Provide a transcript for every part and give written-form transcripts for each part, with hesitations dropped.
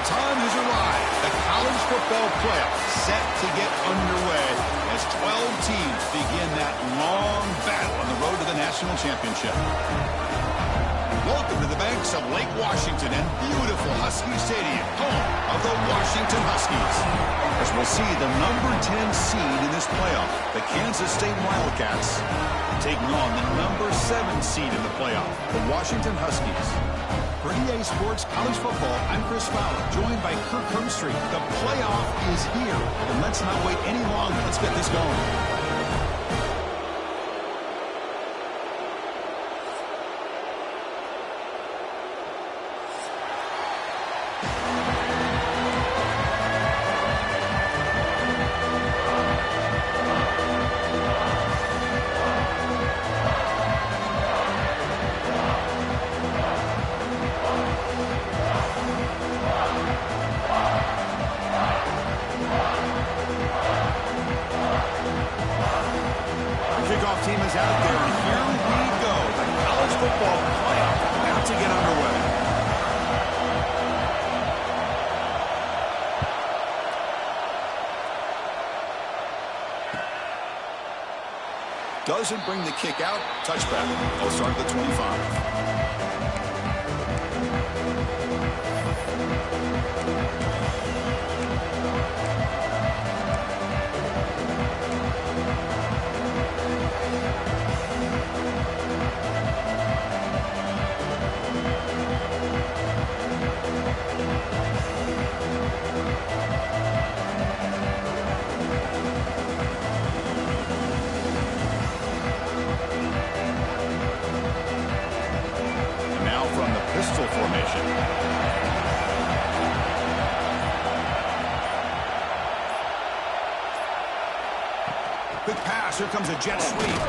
The time has arrived. The college football playoff set to get underway as 12 teams begin that long battle on the road to the national championship. Welcome to the banks of Lake Washington and beautiful Husky Stadium, home of the Washington Huskies. As we'll see the number 10 seed in this playoff, the Kansas State Wildcats, taking on the number 7 seed in the playoff, the Washington Huskies. For EA Sports College Football, I'm Chris Fowler, joined by Kirk Hermstreet. The playoff is here, and let's not wait any longer. Let's get this going. Team is out there, and here we go. The college football playoff about to get underway. Doesn't bring the kick out. Touchback. They'll start at the 25. Pistol formation. Quick pass. Here comes a jet sweep.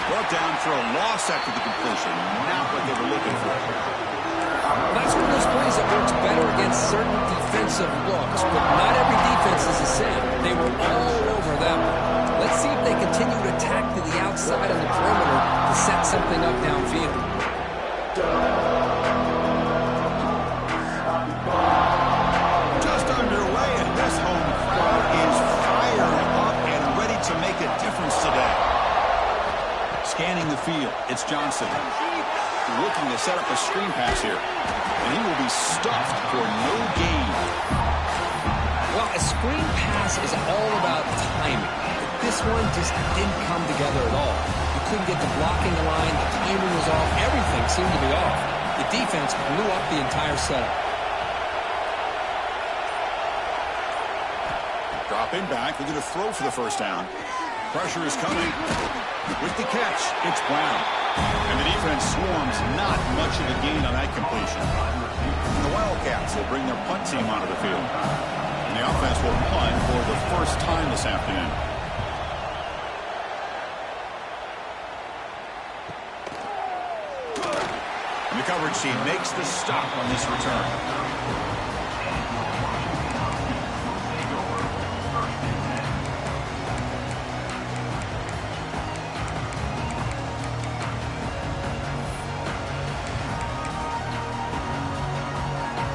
Brought down for a loss after the completion. Not what they were looking for. Well, that's one of those plays that works better against certain defensive looks, but not every defense is the same. They were all over them. Let's see if they continue to attack to the outside of the perimeter to set something up downfield. Just underway, and this home crowd is fired up and ready to make a difference today. Scanning the field, it's Johnson. Looking to set up a screen pass here. And he will be stuffed for no gain. Well, a screen pass is all about timing. This one just didn't come together at all. You couldn't get the blocking line, the timing was off, everything seemed to be off. The defense blew up the entire setup. Dropping back, they're going to throw for the first down. Pressure is coming. With the catch, it's Brown. And the defense swarms, not much of a gain on that completion. And the Wildcats will bring their punt team onto the field. And the offense will punt for the first time this afternoon. And the coverage team makes the stop on this return.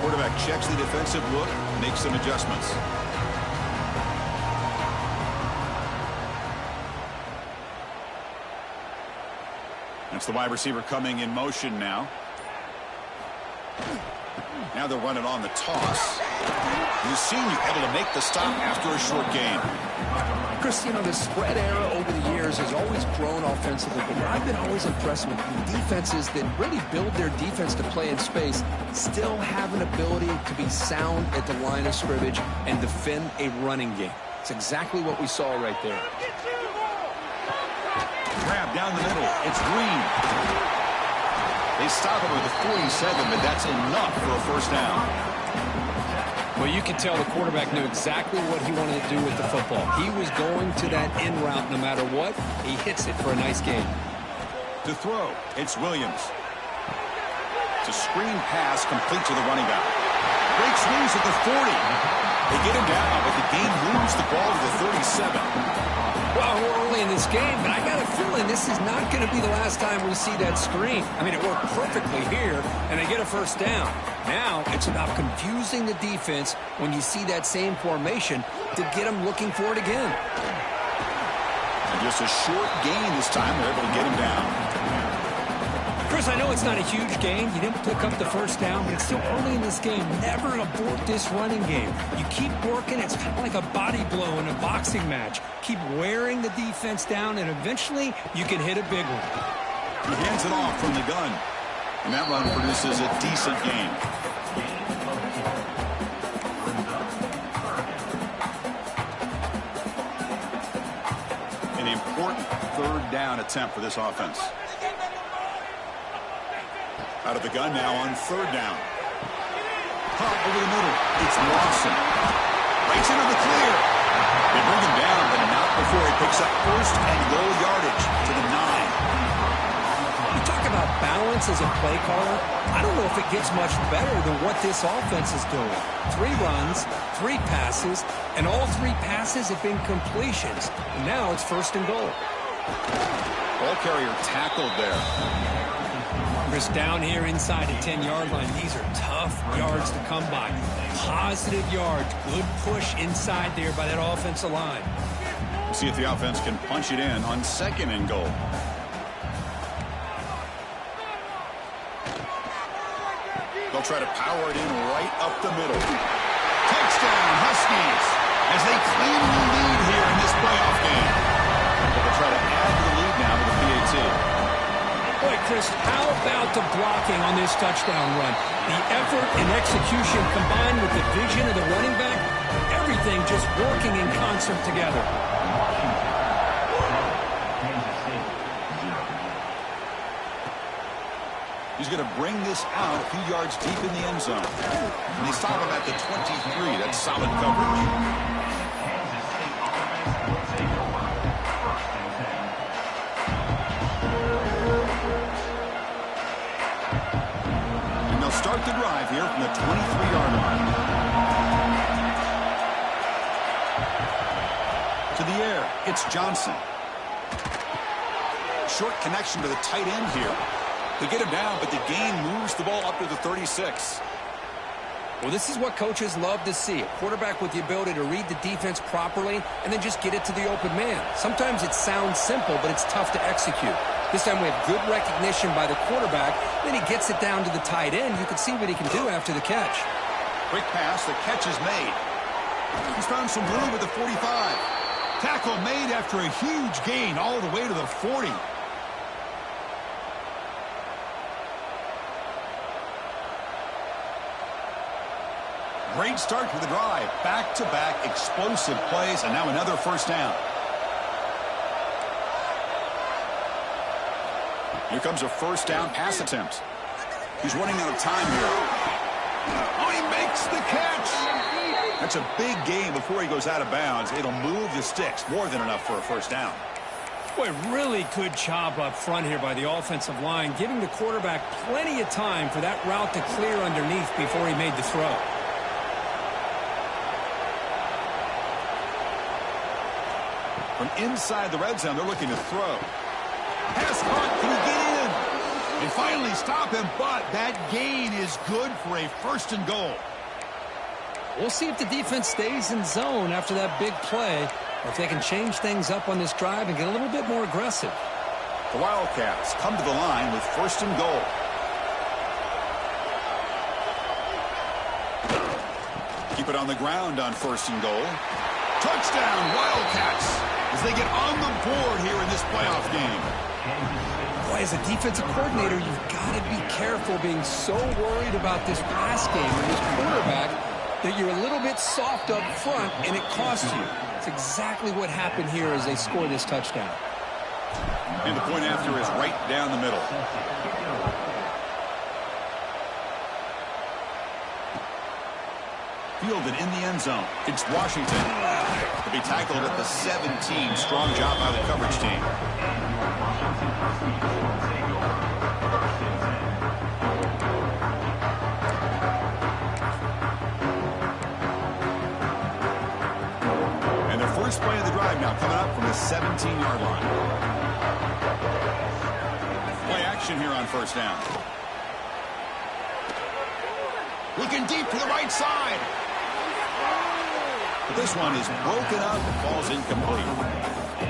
Quarterback checks the defensive look, makes some adjustments. That's the wide receiver coming in motion now. Now they'll run it on the toss. You've seen you able to make the stop after a short gain. Chris, you know, the spread era over the years has always grown offensively, but what I've been always impressed with defenses that really build their defense to play in space still have an ability to be sound at the line of scrimmage and defend a running game. It's exactly what we saw right there. Grab down the middle. It's Green. They stop it with a 47, but that's enough for a first down. Well, you can tell the quarterback knew exactly what he wanted to do with the football. He was going to that in route no matter what. He hits it for a nice gain. To throw, it's Williams. It's a screen pass complete to the running back. Breaks loose at the 40. They get him down, but the game moves the ball to the 37. Well, we're early in this game, but I got a feeling this is not going to be the last time we see that screen. I mean, it worked perfectly here, and they get a first down. Now it's about confusing the defense when you see that same formation to get them looking for it again. And just a short gain this time. They're able to get him down. Chris, I know it's not a huge gain. You didn't pick up the first down, but it's still early in this game. Never abort this running game. You keep working. It's kind of like a body blow in a boxing match. Keep wearing the defense down, and eventually you can hit a big one. He hands it off from the gun. And that run produces a decent gain. An important third down attempt for this offense. Out of the gun now on third down. Pop over the middle. It's Lawson. Breaks into the clear. They bring him down, but not before he picks up first and goal yardage to the 9. You talk about balance as a play caller. I don't know if it gets much better than what this offense is doing. 3 runs, 3 passes, and all 3 passes have been completions. And now it's first and goal. Ball carrier tackled there. Chris, down here inside the 10-yard line, these are tough yards to come by. Positive yards, good push inside there by that offensive line. We'll see if the offense can punch it in on second and goal. They'll try to power it in right up the middle. Touchdown, Huskies, as they claim the lead here in this playoff game. They'll try to add to the lead now with the PAT. Boy, Chris, how about the blocking on this touchdown run? The effort and execution combined with the vision of the running back, everything just working in concert together. He's going to bring this out a few yards deep in the end zone. And they stop him at the 23. That's solid coverage. Start the drive here from the 23-yard line. To the air, it's Johnson. Short connection to the tight end here. They get him down, but the gain moves the ball up to the 36. Well, this is what coaches love to see. A quarterback with the ability to read the defense properly and then just get it to the open man. Sometimes it sounds simple, but it's tough to execute. This time we have good recognition by the quarterback. Then he gets it down to the tight end. You can see what he can do after the catch. Quick pass. The catch is made. He's found some room at the 45. Tackle made after a huge gain all the way to the 40. Great start to the drive. Back-to-back explosive plays, and now another first down. Here comes a first down pass attempt. He's running out of time here. Oh, he makes the catch. That's a big gain before he goes out of bounds. It'll move the sticks. More than enough for a first down. Boy, really good job up front here by the offensive line, giving the quarterback plenty of time for that route to clear underneath before he made the throw. From inside the red zone, they're looking to throw. Pass caught. Can he get in? They finally stop him, but that gain is good for a first and goal. We'll see if the defense stays in zone after that big play, or if they can change things up on this drive and get a little bit more aggressive. The Wildcats come to the line with first and goal. Keep it on the ground on first and goal. Touchdown, Wildcats, as they get on the board here in this playoff game. Boy, as a defensive coordinator, you've got to be careful being so worried about this pass game and this quarterback that you're a little bit soft up front and it costs you. It's exactly what happened here as they score this touchdown. And the point after is right down the middle. Fielded in the end zone. It's Washington. To be tackled at the 17. Strong job by the coverage team. play of the drive now coming up from the 17-yard line. Play action here on first down. Looking deep to the right side. But this one is broken up and falls incomplete.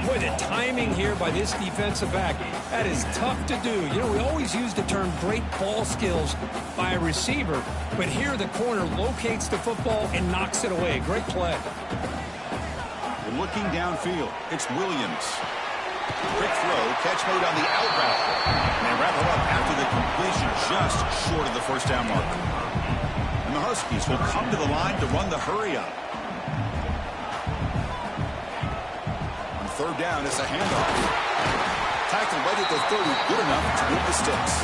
Boy, the timing here by this defensive back, that is tough to do. You know, we always use the term great ball skills by a receiver, but here the corner locates the football and knocks it away. Great play. Looking downfield, it's Williams. Quick throw, catch made on the out route. And they wrap it up after the completion just short of the first down marker. And the Huskies will come to the line to run the hurry up. On third down, it's a handoff. Tackle right at the 30, good enough to move the sticks.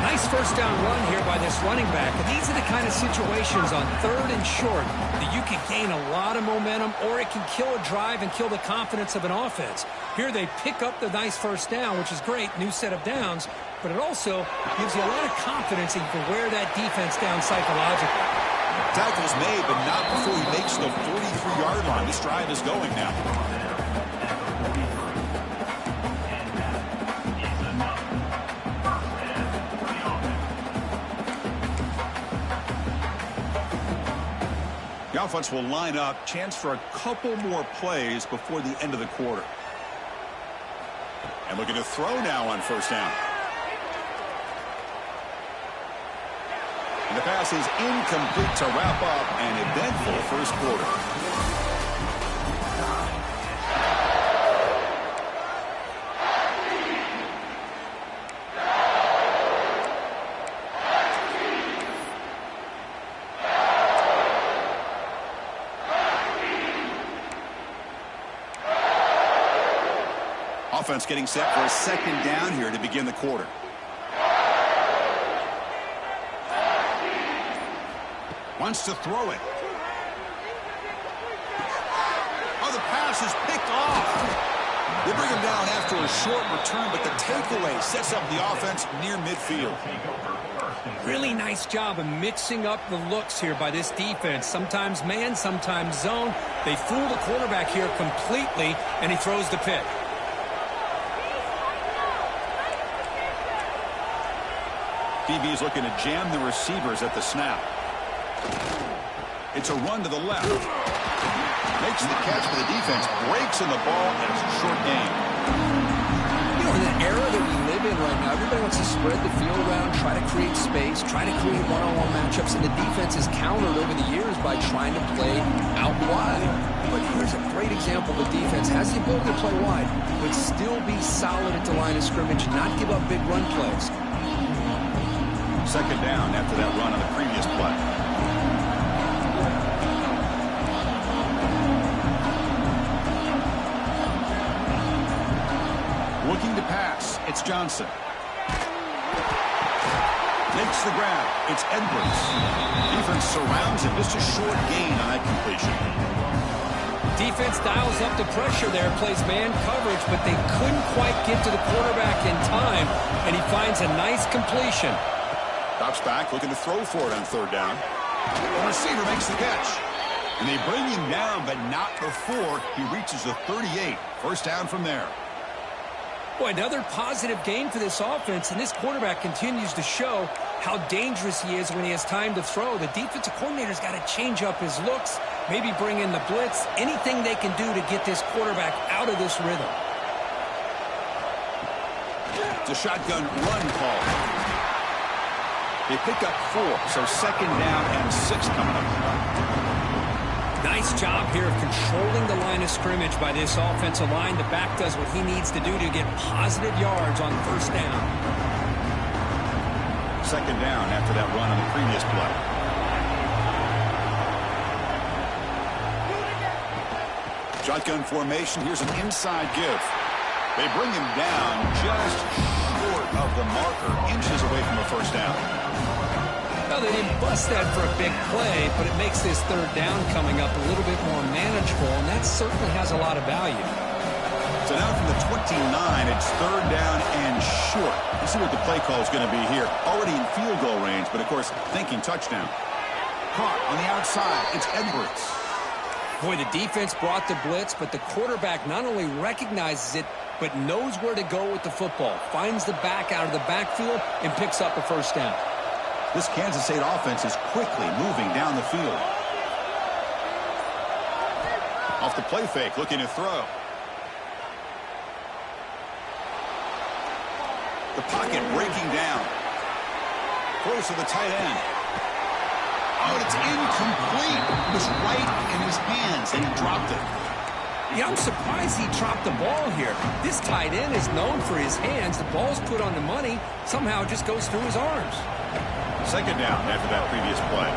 Nice first down run here by this running back. And these are the kind of situations on third and short that you can gain a lot of momentum, or it can kill a drive and kill the confidence of an offense. Here they pick up the nice first down, which is great, new set of downs, but it also gives you a lot of confidence in you can wear that defense down psychologically. Tackle's made, but not before he makes the 43-yard line. This drive is going now. The offense will line up, chance for a couple more plays before the end of the quarter. And looking to throw now on first down. And the pass is incomplete to wrap up an eventful first quarter. Offense getting set for a second down here to begin the quarter. Wants to throw it. Oh, the pass is picked off. They bring him down after a short return, but the takeaway sets up the offense near midfield. Really nice job of mixing up the looks here by this defense. Sometimes man, sometimes zone. They fool the quarterback here completely, and he throws the pick. DB is looking to jam the receivers at the snap. It's a run to the left. Makes the catch for the defense. Breaks in the ball, and it's a short gain. You know, in the era that we live in right now, everybody wants to spread the field around, try to create space, try to create one-on-one matchups, and the defense is countered over the years by trying to play out wide. But here's a great example. The defense has the ability to play wide, but still be solid at the line of scrimmage, not give up big run plays. Second down after that run on the previous play. Looking to pass. It's Johnson. Makes the grab. It's Edwards. Defense surrounds him. Just a short gain on that completion. Defense dials up the pressure there, plays man coverage, but they couldn't quite get to the quarterback in time, and he finds a nice completion. Drops back, looking to throw for it on third down. The receiver makes the catch. And they bring him down, but not before he reaches the 38. First down from there. Boy, another positive game for this offense, and this quarterback continues to show how dangerous he is when he has time to throw. The defensive coordinator's got to change up his looks, maybe bring in the blitz, anything they can do to get this quarterback out of this rhythm. It's a shotgun run call. They pick up 4, so second down and 6 coming up. Nice job here of controlling the line of scrimmage by this offensive line. The back does what he needs to do to get positive yards on first down. Second down after that run on the previous play. Shotgun formation. Here's an inside give. They bring him down just short of the marker, inches away from a first down. Well, they didn't bust that for a big play, but it makes this third down coming up a little bit more manageable, and that certainly has a lot of value. So now from the 29, it's third down and short. Let's see what the play call is going to be here. Already in field goal range, but of course, thinking touchdown. Caught on the outside. It's Edwards. Boy, the defense brought the blitz, but the quarterback not only recognizes it, but knows where to go with the football. Finds the back out of the backfield and picks up a first down. This Kansas State offense is quickly moving down the field. Off the play fake, looking to throw. The pocket breaking down. Throws to the tight end. Oh, and it's incomplete. It was right in his hands, and he dropped it. Yeah, I'm surprised he dropped the ball here. This tight end is known for his hands. The ball's put on the money. Somehow it just goes through his arms. Second down after that previous play.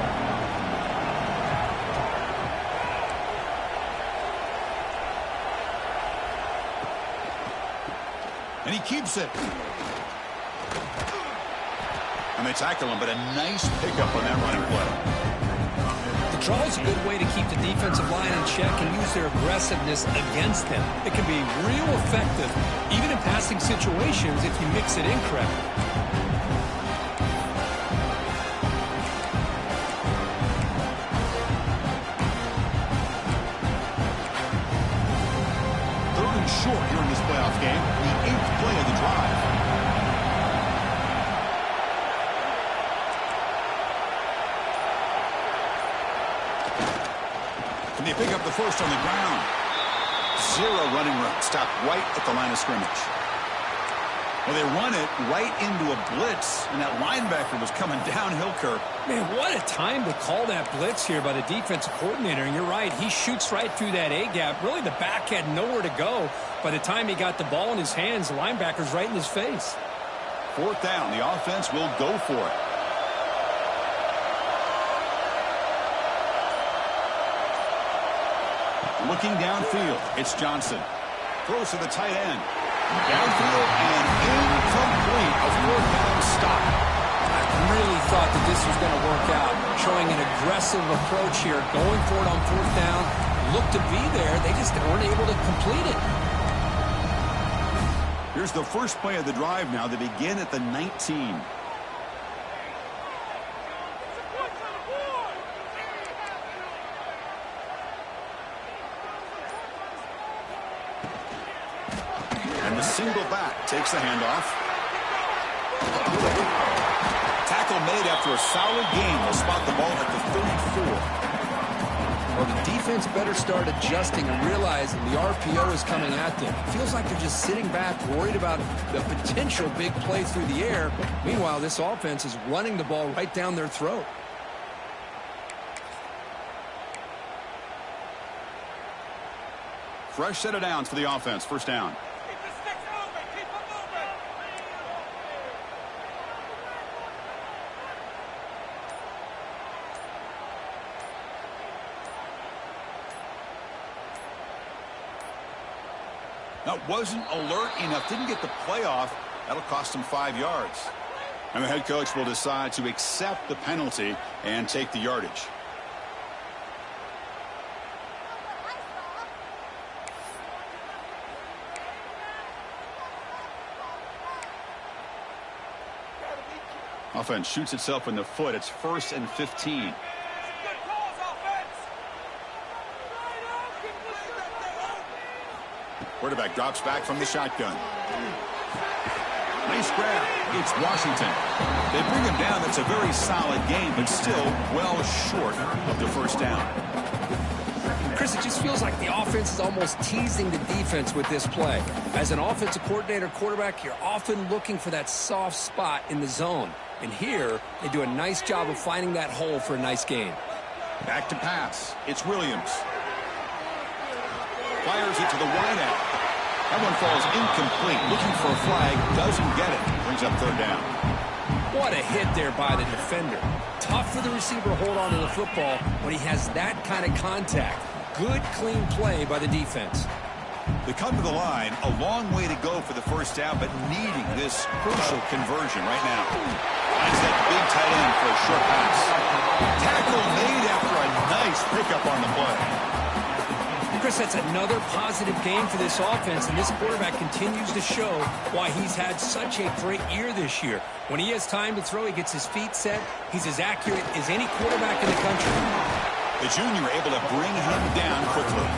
And he keeps it. And they tackle him, but a nice pickup on that running play. The draw is a good way to keep the defensive line in check and use their aggressiveness against them. It can be real effective, even in passing situations, if you mix it in correctly. Third and short here in this playoff game, the 8th play of the drive. They pick up the first on the ground. Zero running room. Stopped right at the line of scrimmage. Well, they run it right into a blitz, and that linebacker was coming downhill, Kirk. Man, what a time to call that blitz here by the defensive coordinator. And you're right, he shoots right through that A-gap. Really, the back had nowhere to go. By the time he got the ball in his hands, the linebacker's right in his face. Fourth down. The offense will go for it. Looking downfield, it's Johnson. Throws to the tight end. Downfield and incomplete. A fourth down stop. I really thought that this was going to work out. Showing an aggressive approach here. Going for it on fourth down. Looked to be there. They just weren't able to complete it. Here's the first play of the drive now. They begin at the 19. And the single back takes the handoff. Tackle made after a solid game. They'll spot the ball at the 34. Well, the defense better start adjusting and realizing the RPO is coming at them. It feels like they're just sitting back, worried about the potential big play through the air. Meanwhile, this offense is running the ball right down their throat. Fresh set of downs for the offense. First down. That wasn't alert enough. Didn't get the play off. That'll cost him 5 yards. And the head coach will decide to accept the penalty and take the yardage. Offense shoots itself in the foot. It's 1st and 15. Quarterback drops back from the shotgun. Nice grab. It's Washington. They bring him down. That's a very solid game, but still well short of the first down. Chris, it just feels like the offense is almost teasing the defense with this play. As an offensive coordinator quarterback, you're often looking for that soft spot in the zone. And here, they do a nice job of finding that hole for a nice gain. Back to pass. It's Williams. Fires it to the wide out. That one falls incomplete. Looking for a flag. Doesn't get it. Brings up third down. What a hit there by the defender. Tough for the receiver to hold on to the football when he has that kind of contact. Good, clean play by the defense. They come to the line. A long way to go for the first down, but needing this crucial conversion right now. Finds that big tight end for a short pass. Tackle made after a nice pickup on the play. Chris, that's another positive game for this offense, and this quarterback continues to show why he's had such a great year this year. When he has time to throw, he gets his feet set. He's as accurate as any quarterback in the country. The junior able to bring him down quickly.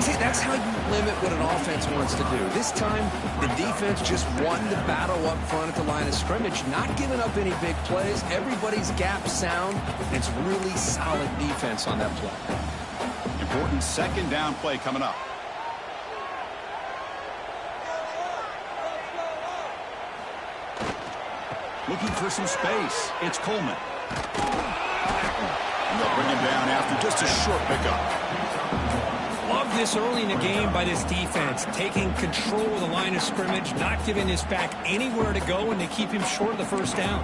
See, that's how you limit what an offense wants to do. This time, the defense just won the battle up front at the line of scrimmage, not giving up any big plays. Everybody's gap sound. It's really solid defense on that play. Important second down play coming up. Looking for some space. It's Coleman. And they'll bring him down after just a short pickup. Love this early in the game by this defense, taking control of the line of scrimmage, not giving this back anywhere to go, and they keep him short of the first down.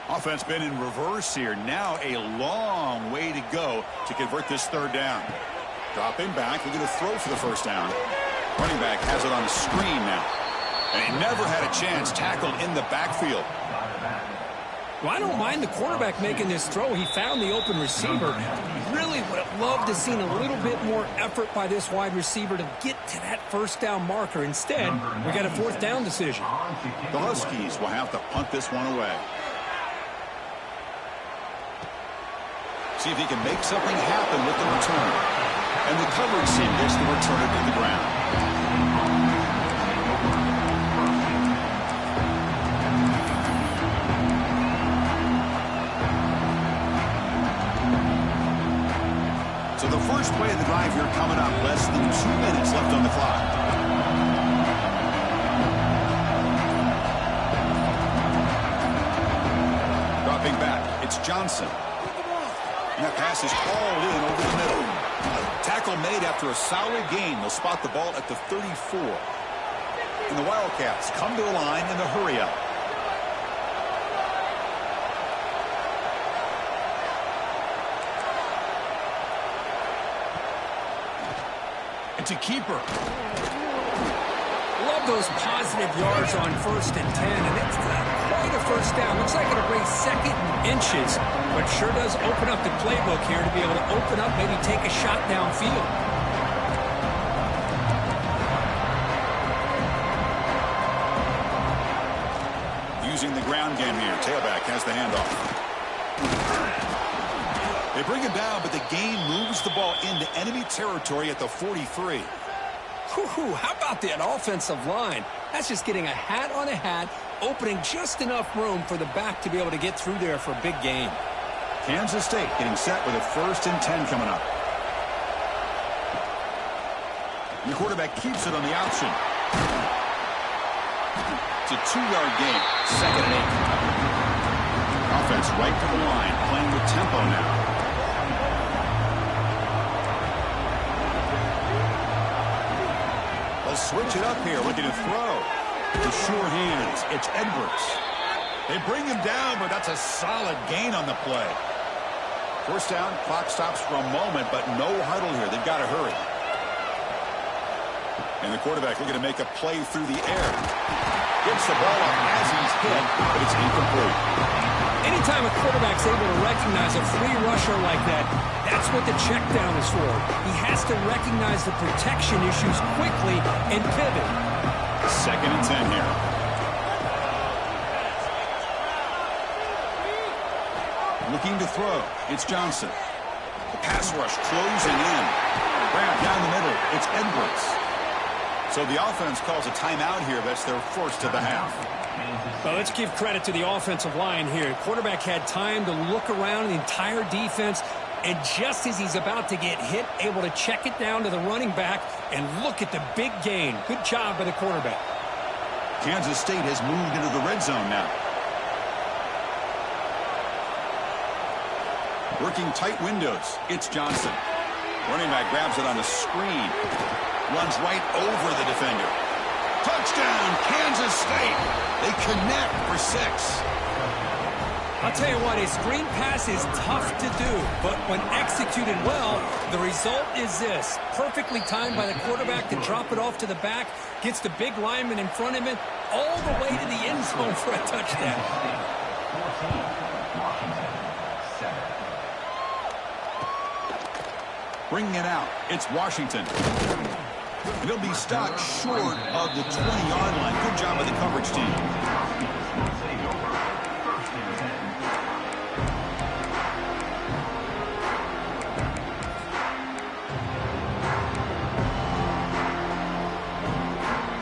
Offense been in reverse here. Now a long way to go to convert this third down. Dropping back, we're going to throw for the first down. Running back has it on the screen now. And he never had a chance, tackled in the backfield. Well, I don't mind the quarterback making this throw. He found the open receiver. Really would have loved to have seen a little bit more effort by this wide receiver to get to that first down marker. Instead, we got a fourth down decision. The Huskies will have to punt this one away. See if he can make something happen with the return. And the coverage team gets the returner to the ground. So the first play of the drive here coming up. Less than 2 minutes left on the clock. Dropping back, it's Johnson. And that pass is hauled in over the middle. Tackle made after a solid gain. They'll spot the ball at the 34. And the Wildcats come to the line in the hurry-up. It's a keeper. Love those positive yards on 1st and 10, and it's not quite a first down. Looks like it'll bring second and inches, but sure does open up the playbook here to be able to open up, maybe take a shot downfield. Using the ground game here. Tailback has the handoff. They bring him down, but the gain moves the ball into enemy territory at the 43. Whew, how about that offensive line? That's just getting a hat on a hat, opening just enough room for the back to be able to get through there for a big gain. Kansas State getting set with a 1st and 10 coming up. And the quarterback keeps it on the option. It's a 2-yard gain. 2nd and 8. Offense right to the line, playing with tempo now. They'll switch it up here, looking to throw. The sure hands, it's Edwards. They bring him down, but that's a solid gain on the play. First down, clock stops for a moment, but no huddle here. They've got to hurry. And the quarterback looking to make a play through the air. Gets the ball up as he's hit, but it's incomplete. Anytime a quarterback's able to recognize a free rusher like that, that's what the check down is for. He has to recognize the protection issues quickly and pivot. 2nd and 10 here. Looking to throw. It's Johnson. The pass rush closing in. Grab down the middle. It's Edwards. So the offense calls a timeout here. That's their first of the half. Well, let's give credit to the offensive line here. Quarterback had time to look around the entire defense, and just as he's about to get hit, able to check it down to the running back, and look at the big gain. Good job by the quarterback. Kansas State has moved into the red zone now. Working tight windows. It's Johnson. Running back grabs it on the screen. Runs right over the defender. Touchdown, Kansas State. They connect for 6. I'll tell you what, a screen pass is tough to do, but when executed well, the result is this. Perfectly timed by the quarterback to drop it off to the back, gets the big lineman in front of him, all the way to the end zone for a touchdown. Bringing it out, it's Washington. It'll be stopped short of the 20-yard line. Good job of the coverage team.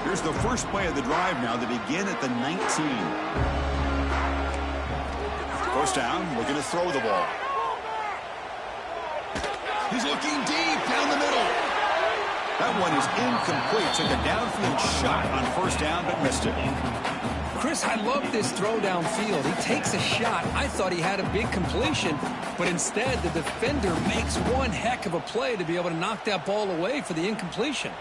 Here's the first play of the drive now. They begin at the 19. First down, looking to throw the ball. He's looking deep down the middle. That one is incomplete. Took a downfield shot on first down, but missed it. Chris, I love this throw downfield. He takes a shot. I thought he had a big completion, but instead the defender makes one heck of a play to be able to knock that ball away for the incompletion.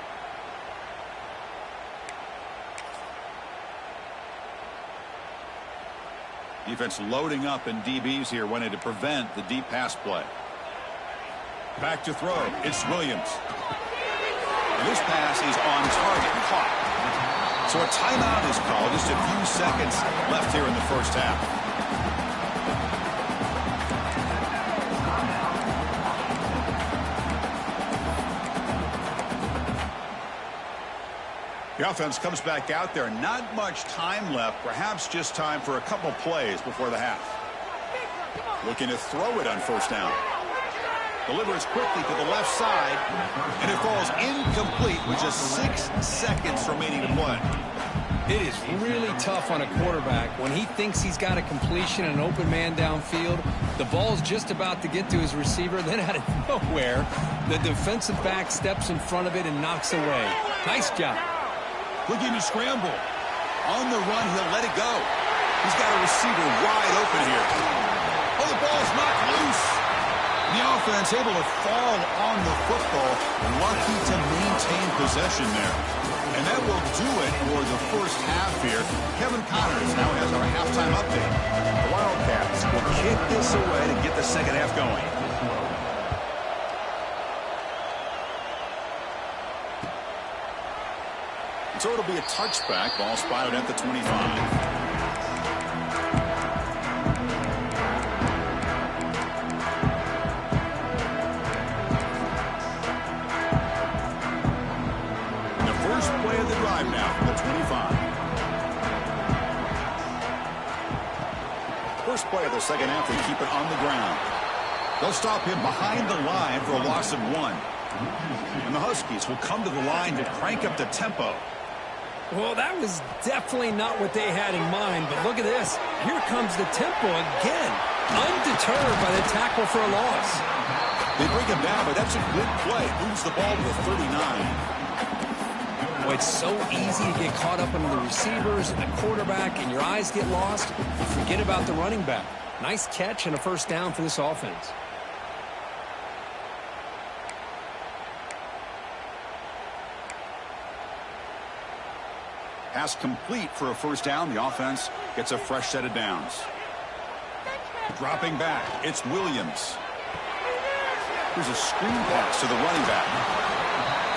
Defense loading up, and DBs here wanted to prevent the deep pass play. Back to throw. It's Williams. And this pass is on target and caught. So a timeout is called. Just a few seconds left here in the first half. The offense comes back out there. Not much time left. Perhaps just time for a couple plays before the half. Looking to throw it on first down. Delivers quickly to the left side, and it falls incomplete with just 6 seconds remaining to play. It is really tough on a quarterback when he thinks he's got a completion and an open man downfield. The ball's just about to get to his receiver. Then out of nowhere, the defensive back steps in front of it and knocks away. Nice job. Looking to scramble. On the run, he'll let it go. He's got a receiver wide open here. Oh, the ball's knocked loose. The offense able to fall on the football. Lucky to maintain possession there. And that will do it for the first half here. Kevin Connors now has our halftime update. The Wildcats will kick this away to get the second half going. So it'll be a touchback. Ball spotted at the 25. Now from the 25. First play of the second half, they keep it on the ground. They'll stop him behind the line for a loss of 1. And the Huskies will come to the line to crank up the tempo. Well, that was definitely not what they had in mind, but look at this. Here comes the tempo again. Undeterred by the tackle for a loss. They bring him down, but that's a good play. Moves the ball to the 39. Boy, it's so easy to get caught up under the receivers and the quarterback, and your eyes get lost. You forget about the running back. Nice catch and a first down for this offense. Pass complete for a first down. The offense gets a fresh set of downs. Dropping back, it's Williams. Here's a screen pass to the running back.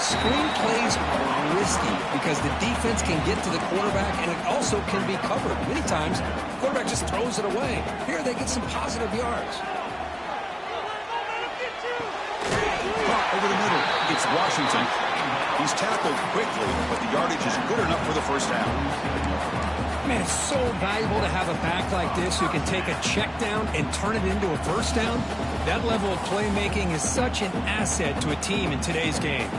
Screen plays are risky because the defense can get to the quarterback, and it also can be covered. Many times, the quarterback just throws it away. Here, they get some positive yards. Over the middle, it's Washington. He's tackled quickly, but the yardage is good enough for the first down. Man, it's so valuable to have a back like this who can take a check down and turn it into a first down. That level of playmaking is such an asset to a team in today's game.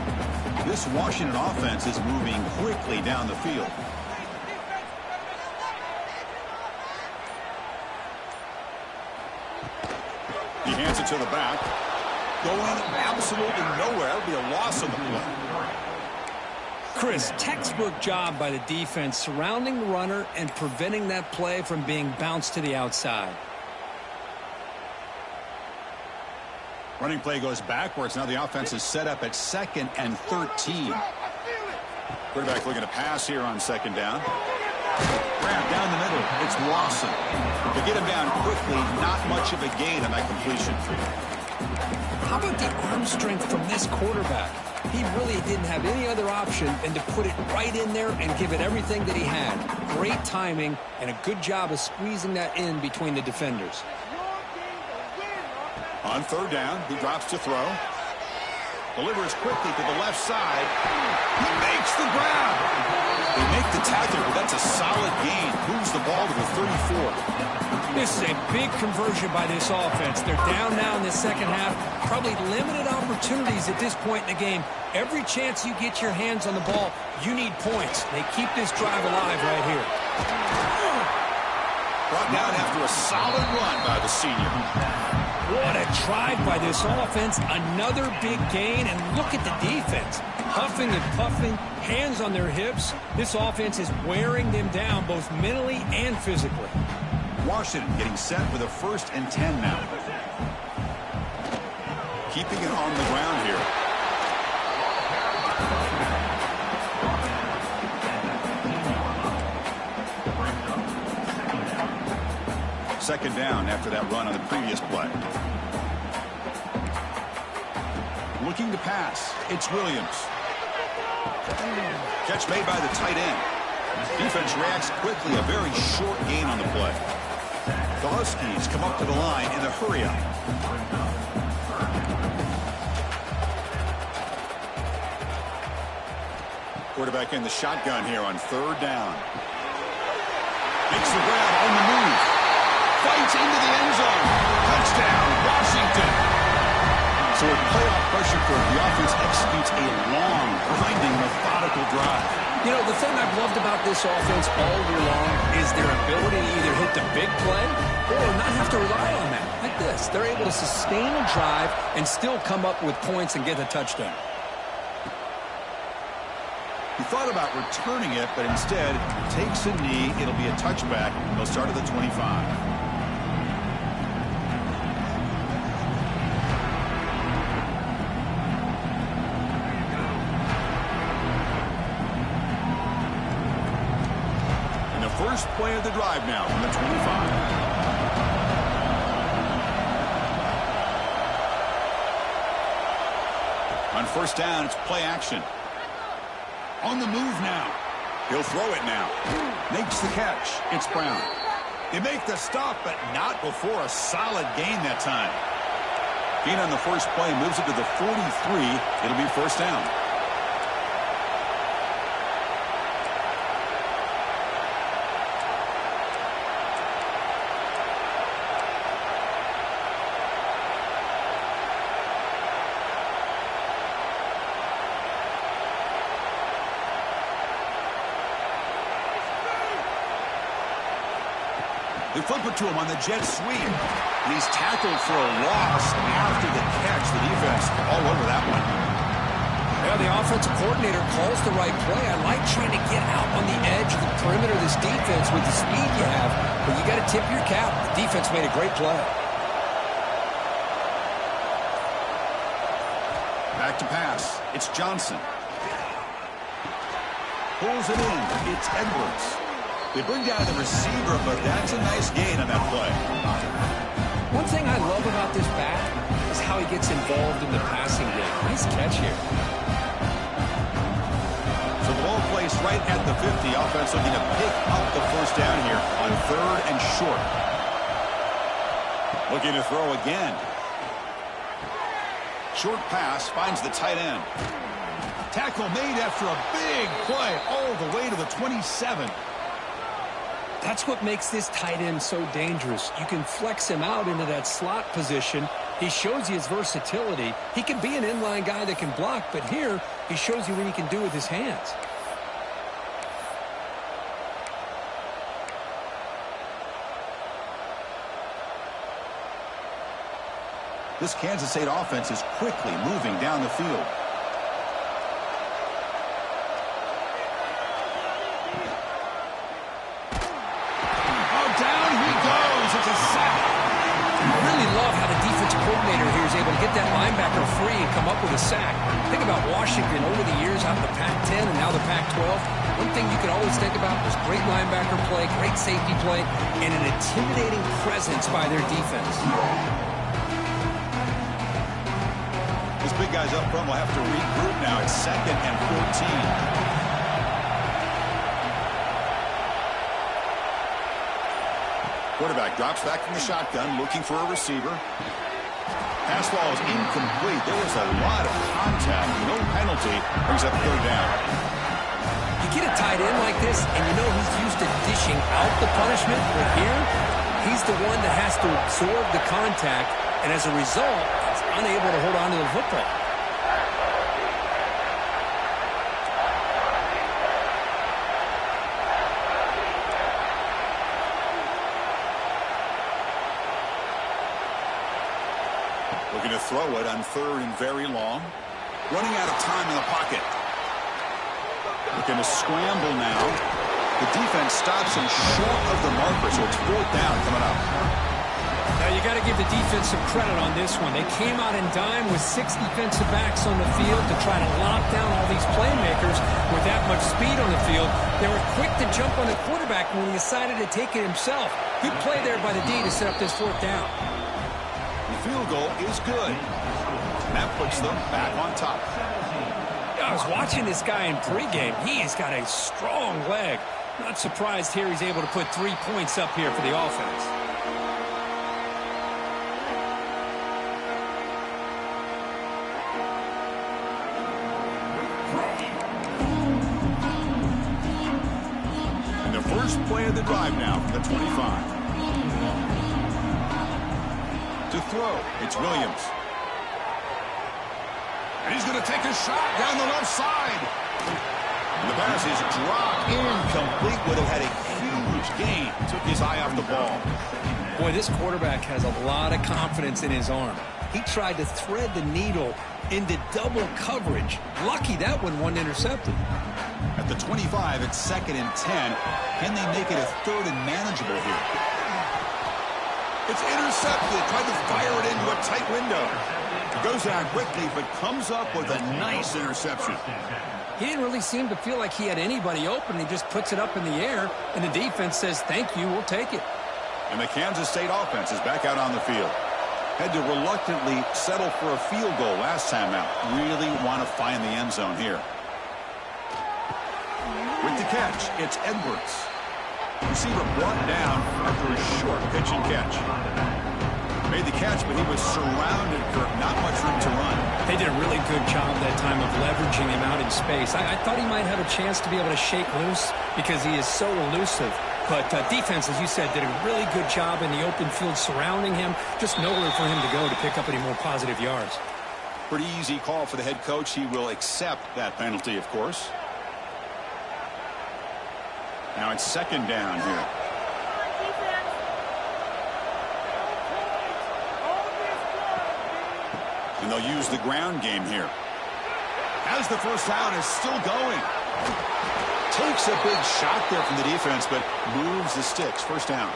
This Washington offense is moving quickly down the field. He hands it to the back. Going absolutely nowhere. That would be a loss on the play. Chris, textbook job by the defense surrounding the runner and preventing that play from being bounced to the outside. Running play goes backwards. Now the offense is set up at 2nd and 13. Quarterback looking to pass here on second down. Grab down the middle. It's Lawson. To get him down quickly, not much of a gain on that completion. How about the arm strength from this quarterback? He really didn't have any other option than to put it right in there and give it everything that he had. Great timing and a good job of squeezing that in between the defenders. On third down, he drops to throw. Delivers quickly to the left side. He makes the grab. They make the tackle, but that's a to the 34. This is a big conversion by this offense. They're down now in the second half. Probably limited opportunities at this point in the game. Every chance you get your hands on the ball, you need points. They keep this drive alive right here. Brought down after a solid run by the senior. What a drive by this offense. Another big gain, and look at the defense. Huffing and puffing, hands on their hips. This offense is wearing them down both mentally and physically. Washington getting set with a 1st and 10 now. Keeping it on the ground here. Second down after that run on the previous play. Looking to pass. It's Williams. Catch made by the tight end. Defense reacts quickly. A very short gain on the play. The Huskies come up to the line in the hurry-up. Quarterback in the shotgun here on 3rd down. Makes the grab on the move. Fights into the end zone. Touchdown, Washington. So with playoff pressure for it, the offense executes a long, grinding, methodical drive. You know, the thing I've loved about this offense all year long is their ability to either hit the big play or not have to rely on that. Like this. They're able to sustain a drive and still come up with points and get a touchdown. He thought about returning it, but instead takes a knee. It'll be a touchback. He'll start at the 25. First play of the drive now on the 25. On 1st down, it's play action. On the move now. He'll throw it now. Makes the catch. It's Brown. They make the stop, but not before a solid gain that time. Gain on the first play moves it to the 43. It'll be 1st down. They flip it to him on the jet sweep. And he's tackled for a loss after the catch. The defense all over that one. Yeah, the offensive coordinator calls the right play. I like trying to get out on the edge of the perimeter of this defense with the speed you have, but you got to tip your cap. The defense made a great play. Back to pass. It's Johnson. Pulls it in. It's Edwards. They bring down the receiver, but that's a nice gain on that play. One thing I love about this back is how he gets involved in the passing game. Nice catch here. So the ball placed right at the 50. Offense looking to pick up the 1st down here on 3rd and short. Looking to throw again. Short pass finds the tight end. Tackle made after a big play all the way to the 27. That's what makes this tight end so dangerous. You can flex him out into that slot position. He shows you his versatility. He can be an inline guy that can block, but here he shows you what he can do with his hands. This Kansas State offense is quickly moving down the field. That linebacker free and come up with a sack. Think about Washington over the years out in the Pac-10 and now the Pac-12. One thing you can always think about is great linebacker play, great safety play, and an intimidating presence by their defense. These big guys up front will have to regroup now. It's 2nd and 14. Quarterback drops back from the shotgun, looking for a receiver. Pass ball is incomplete. There was a lot of contact. No penalty. Brings up 3rd down. You get a tight end like this, and you know he's used to dish dishing out the punishment, but here, he's the one that has to absorb the contact, and as a result, he's unable to hold on to the football. Looking to throw it on 3rd and very long. Running out of time in the pocket. Looking to scramble now. The defense stops him short of the marker, so it's 4th down coming up. Now, you got to give the defense some credit on this one. They came out in dime with 6 defensive backs on the field to try to lock down all these playmakers with that much speed on the field. They were quick to jump on the quarterback when he decided to take it himself. Good play there by the D to set up this 4th down. The field goal is good. And that puts them back on top. I was watching this guy in pregame. He has got a strong leg. Not surprised here he's able to put 3 points up here for the offense. And the first play of the drive now from the 25. To throw, it's Williams. And he's going to take a shot down the left side. And the pass is dropped incomplete. Would have had a huge gain. Took his eye off the ball. Boy, this quarterback has a lot of confidence in his arm. He tried to thread the needle into double coverage. Lucky that one wasn't intercepted. At the 25, it's 2nd and 10. Can they make it a 3rd and manageable here? It's intercepted. Tried to fire it into a tight window. It goes down quickly, but comes up with a nice interception. He didn't really seem to feel like he had anybody open. He just puts it up in the air, and the defense says, thank you, we'll take it. And the Kansas State offense is back out on the field. Had to reluctantly settle for a field goal last time out. Really want to find the end zone here. With the catch, it's Edwards. Receiver brought down after a short pitch and catch. Made the catch, but he was surrounded for not much room to run. They did a really good job that time of leveraging him out in space. I thought he might have a chance to be able to shake loose because he is so elusive. But defense, as you said, did a really good job in the open field surrounding him. Just nowhere for him to go to pick up any more positive yards. Pretty easy call for the head coach. He will accept that penalty, of course. Now it's 2nd down here. And they'll use the ground game here. As the first down is still going. Takes a big shot there from the defense, but moves the sticks. 1st down.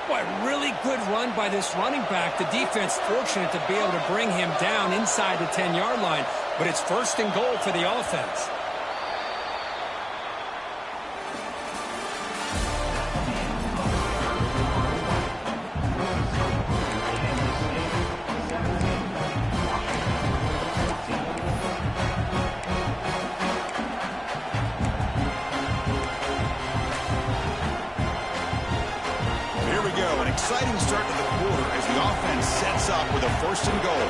Boy, really good run by this running back. The defense fortunate to be able to bring him down inside the 10-yard line. But it's 1st and goal for the offense. Exciting start to the quarter as the offense sets up with a 1st and goal.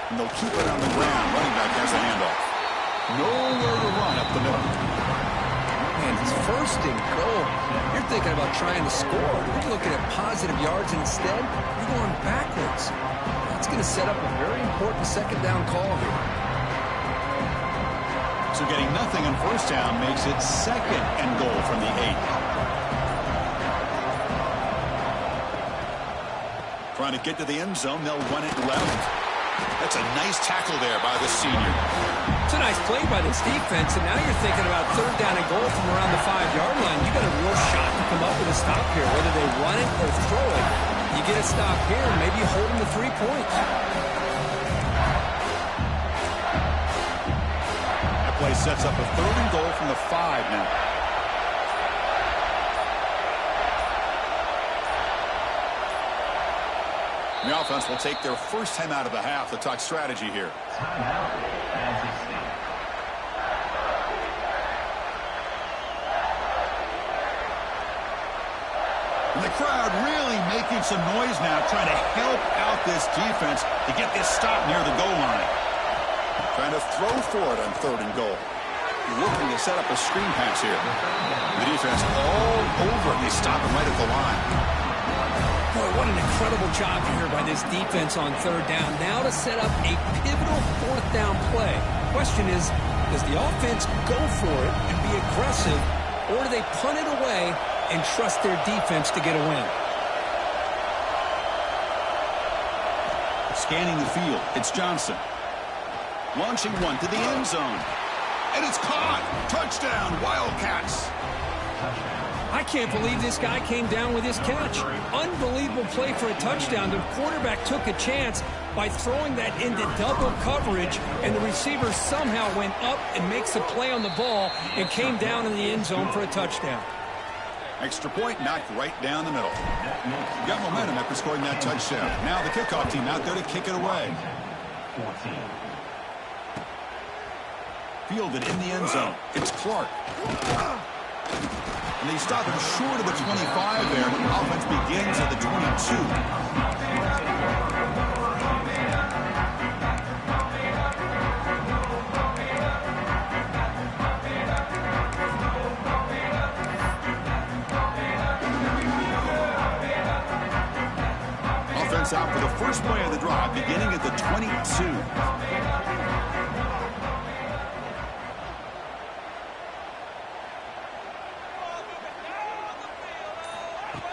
And they'll keep it on the ground. Running back has a handoff. Nowhere to run up the middle. And it's 1st and goal. You're thinking about trying to score. You're looking at positive yards, and instead, you're going backwards. That's going to set up a very important 2nd down call here. So getting nothing on 1st down makes it 2nd and goal from the 8. Trying to get to the end zone. They'll run it left. That's a nice tackle there by the senior. It's a nice play by this defense, and now you're thinking about 3rd down and goal from around the 5-yard line. You got a real shot to come up with a stop here, whether they run it or throw it. You get a stop here, and maybe you hold them to 3 points. That play sets up a 3rd and goal from the 5 now. The offense will take their first time out of the half to talk strategy here. And the crowd really making some noise now, trying to help out this defense to get this stop near the goal line. Trying to throw for it on 3rd and goal. looking to set up a screen pass here. The defense all over it. They stop him right at the line. Boy, what an incredible job here by this defense on third down. Now to set up a pivotal fourth down play. Question is, does the offense go for it and be aggressive, or do they punt it away and trust their defense to get a win? Scanning the field, it's Johnson. Launching one to the end zone. And it's caught. Touchdown, Wildcats. I can't believe this guy came down with his catch. Unbelievable play for a touchdown. The quarterback took a chance by throwing that into double coverage, and the receiver somehow went up and makes a play on the ball and came down in the end zone for a touchdown. Extra point knocked right down the middle. Got momentum after scoring that touchdown. Now the kickoff team out there to kick it away. Fielded in the end zone. It's Clark. And they stop him short of the 25 there. Offense begins at the 22. Offense out for the first play of the drive, beginning at the 22.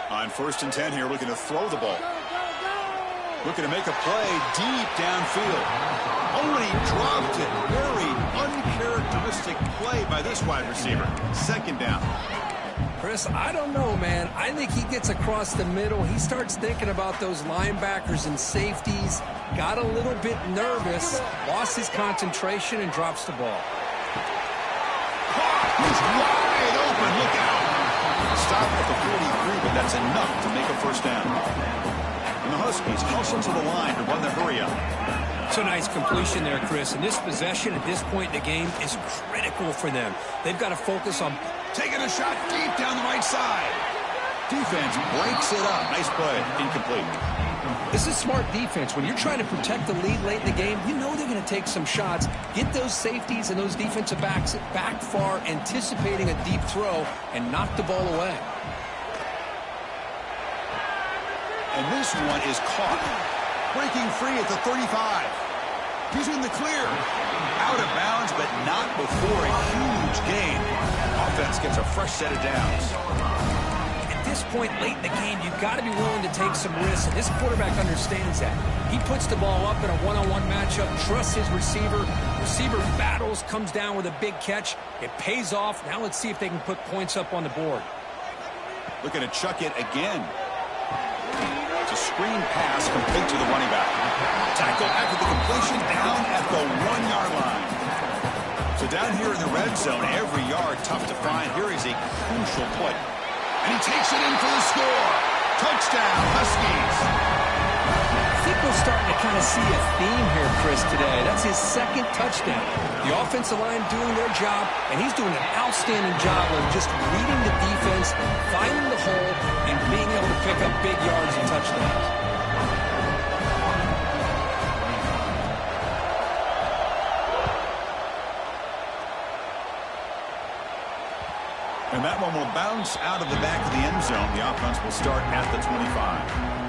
On 1st and 10 here, looking to throw the ball. Looking to make a play deep downfield. Oh, and he dropped it. Very uncharacteristic play by this wide receiver. 2nd down. Chris, I don't know, man. I think he gets across the middle. He starts thinking about those linebackers and safeties. Got a little bit nervous. Lost his concentration and drops the ball. He's wide open. Look out. Stop at the 43, but that's enough to make a 1st down. And the Huskies hustle to the line to run the hurry up. It's a nice completion there, Chris. And this possession at this point in the game is critical for them. They've got to focus on taking a shot deep down the right side. Defense breaks it up. Nice play. Incomplete. This is smart defense. When you're trying to protect the lead late in the game, you know they're going to take some shots. Get those safeties and those defensive backs back far, anticipating a deep throw, and knock the ball away. And this one is caught. Breaking free at the 35. He's in the clear. Out of bounds, but not before a huge gain. Offense gets a fresh set of downs. At this point late in the game, you've got to be willing to take some risks, and this quarterback understands that. He puts the ball up in a one-on-one matchup, trusts his receiver. Receiver battles, comes down with a big catch. It pays off. Now let's see if they can put points up on the board. Looking to chuck it again. It's a screen pass complete to the running back. Tackle after the completion down at the 1-yard line. So down here in the red zone, every yard tough to find. Here is a crucial play. And he takes it in for the score. Touchdown, Huskies. I think we're starting to kind of see a theme here, Chris, today. That's his 2nd touchdown. The offensive line doing their job, and he's doing an outstanding job of just reading the defense, finding the hole, and being able to pick up big yards and touchdowns. And that one will bounce out of the back of the end zone. The offense will start at the 25.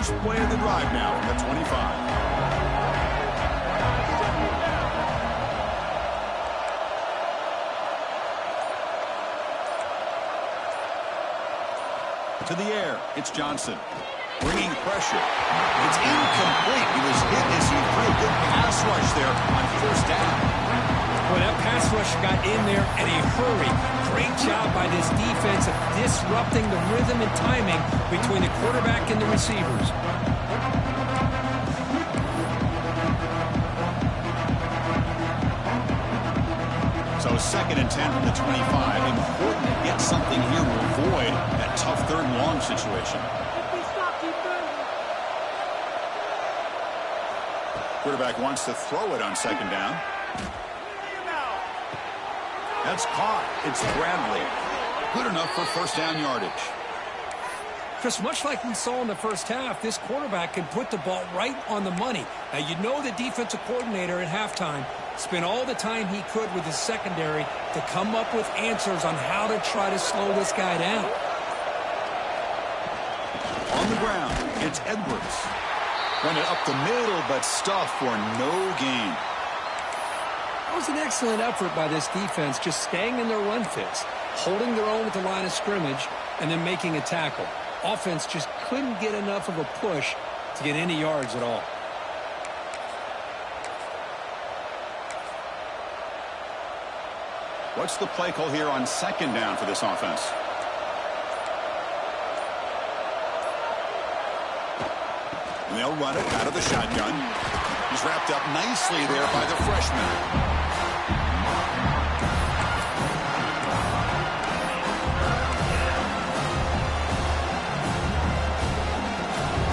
first play of the drive now from the 25. To the air, it's Johnson. Bringing pressure. It's incomplete. He was hit as he threw a good pass rush there on first down. Well, that pass rush got in there in a hurry. Great job by this defense of disrupting the rhythm and timing between the quarterback and the receivers. So 2nd and 10 from the 25. Important to get something here to avoid that tough 3rd and long situation. Quarterback wants to throw it on 2nd down. That's caught. It's Bradley. Good enough for first down yardage. Chris, much like we saw in the first half, this quarterback can put the ball right on the money. Now, you know the defensive coordinator at halftime spent all the time he could with his secondary to come up with answers on how to try to slow this guy down. On the ground, it's Edwards. Run it up the middle, but stuffed for no gain. That was an excellent effort by this defense, just staying in their run fits, holding their own at the line of scrimmage, and then making a tackle. Offense just couldn't get enough of a push to get any yards at all. What's the play call here on 2nd down for this offense? And they'll run it out of the shotgun. He's wrapped up nicely there by the freshman.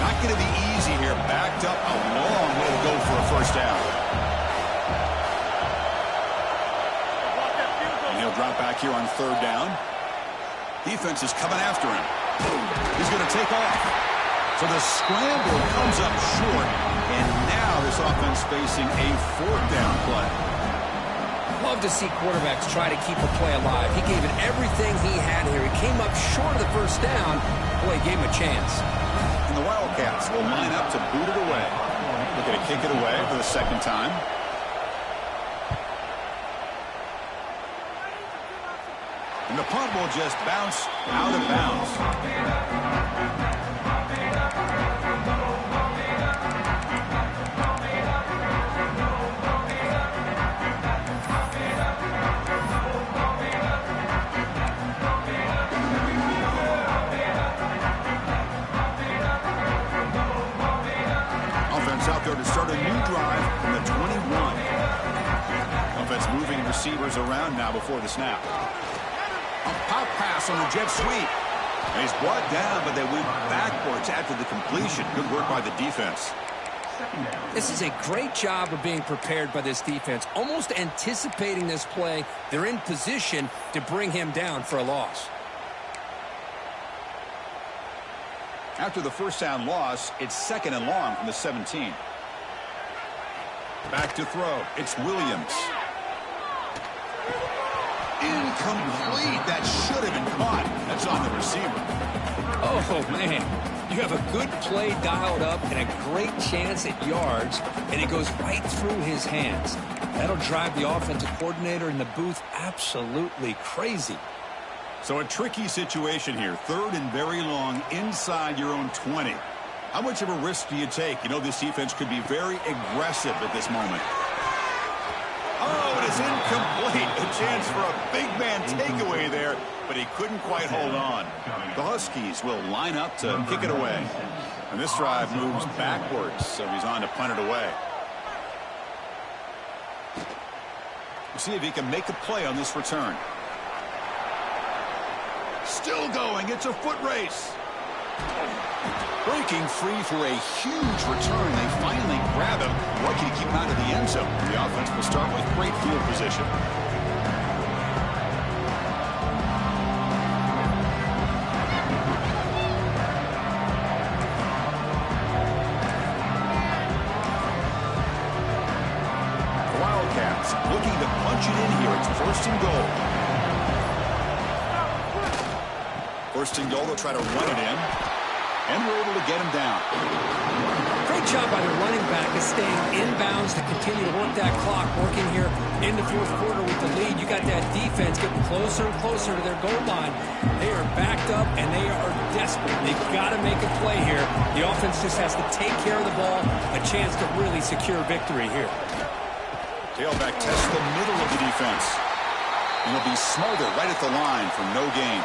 Not going to be easy here. Backed up a long way to go for a first down. And he'll drop back here on 3rd down. Defense is coming after him. He's going to take off. So the scramble comes up short, and now this offense facing a 4th down play. Love to see quarterbacks try to keep a play alive. He gave it everything he had here. He came up short of the first down. Boy, he gave him a chance. And the Wildcats will line up to boot it away. Looking to kick it away for the 2nd time. And the punt will just bounce out of bounds. Out there to start a new drive from the 21. Offense moving receivers around now before the snap. A pop pass on the jet sweep. And he's brought down, but they went backwards after the completion. Good work by the defense. This is a great job of being prepared by this defense. Almost anticipating this play, they're in position to bring him down for a loss. After the first down loss, it's 2nd and long from the 17. Back to throw. It's Williams. Incomplete. That should have been caught. That's on the receiver. Oh, man. You have a good play dialed up and a great chance at yards, and it goes right through his hands. That'll drive the offensive coordinator in the booth absolutely crazy. So a tricky situation here. 3rd and very long inside your own 20. How much of a risk do you take? You know this defense could be very aggressive at this moment. Oh, it is incomplete. A chance for a big man takeaway there, but he couldn't quite hold on. The Huskies will line up to kick it away. And this drive moves backwards, so he's on to punt it away. We'll see if he can make a play on this return. Still going. It's a foot race. Breaking free for a huge return. They finally grab him. Lucky to keep him out of the end zone. The offense will start with great field position. The Wildcats looking to punch it in here. It's 1st and goal. 1st and goal, they'll try to run it in. And we're able to get him down. Great job by the running back of staying inbounds to continue to work that clock, working here in the fourth quarter with the lead. You got that defense getting closer and closer to their goal line. They are backed up, and they are desperate. They've got to make a play here. The offense just has to take care of the ball, a chance to really secure victory here. Tailback tests the middle of the defense. And he'll be smothered right at the line for no gain.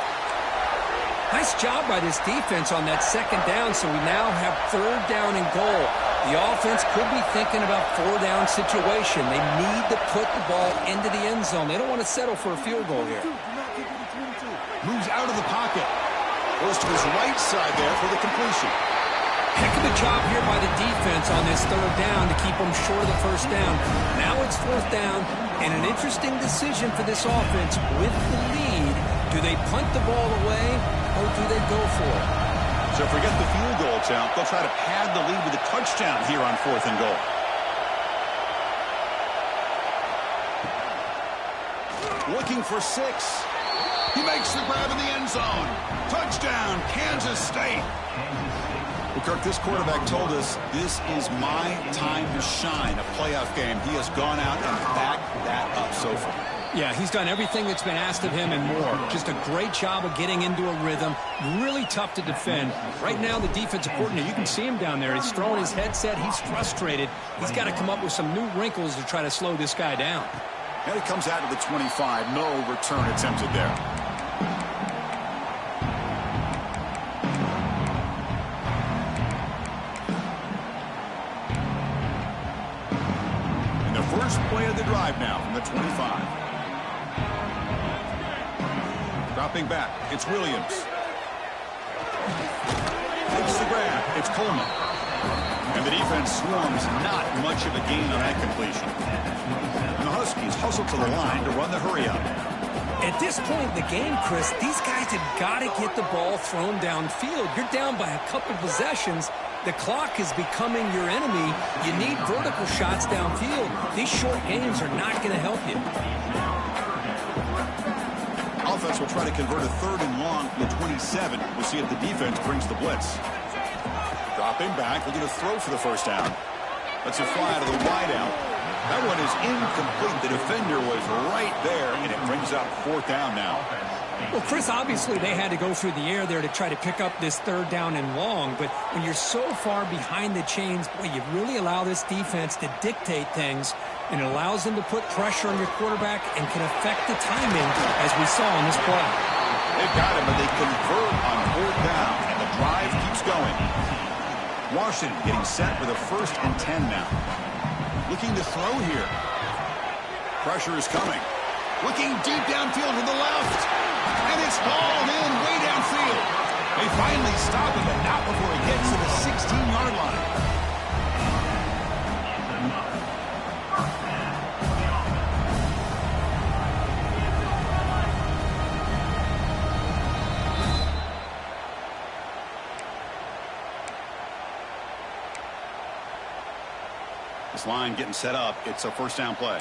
Nice job by this defense on that second down, so we now have third down and goal. The offense could be thinking about four-down situation. They need to put the ball into the end zone. They don't want to settle for a field goal here. Moves out of the pocket. Goes to his right side there for the completion. Heck of a job here by the defense on this third down to keep them short of the first down. Now it's fourth down, and an interesting decision for this offense with the lead. Do they punt the ball away, or do they go for it? So forget the field goal attempt. They'll try to pad the lead with a touchdown here on 4th and goal. Looking for 6. He makes the grab in the end zone. Touchdown, Kansas State. Well, Kirk, this quarterback told us this is my time to shine, a playoff game. He has gone out and backed that up so far. Yeah, he's done everything that's been asked of him and more. Just a great job of getting into a rhythm. Really tough to defend. Right now, the defensive coordinator, you can see him down there. He's throwing his headset. He's frustrated. He's got to come up with some new wrinkles to try to slow this guy down. And he comes out to the 25. No return attempted there. And the first play of the drive now from the 25. Dropping back, it's Williams. Takes the grab, it's Coleman. And the defense swarms, not much of a gain on that completion. And the Huskies hustle to the line to run the hurry-up. At this point in the game, Chris, these guys have got to get the ball thrown downfield. You're down by a couple possessions. The clock is becoming your enemy. You need vertical shots downfield. These short games are not going to help you. Offense will try to convert a 3rd and long from the 27. We'll see if the defense brings the blitz. Dropping back, looking to throw for the first down. Lets it fly out of the wideout. That one is incomplete. The defender was right there, and it brings up 4th down now. Well, Chris, obviously they had to go through the air there to try to pick up this 3rd down and long, but when you're so far behind the chains, boy, you really allow this defense to dictate things, and it allows them to put pressure on your quarterback and can affect the timing, as we saw in this play. They've got him, but they convert on 4th down, and the drive keeps going. Washington getting set for the 1st and 10 now. Looking to throw here. Pressure is coming. Looking deep downfield to the left. And it's hauled in way downfield. They finally stop him, but not before he gets to the 16-yard line. This line getting set up. It's a 1st down play.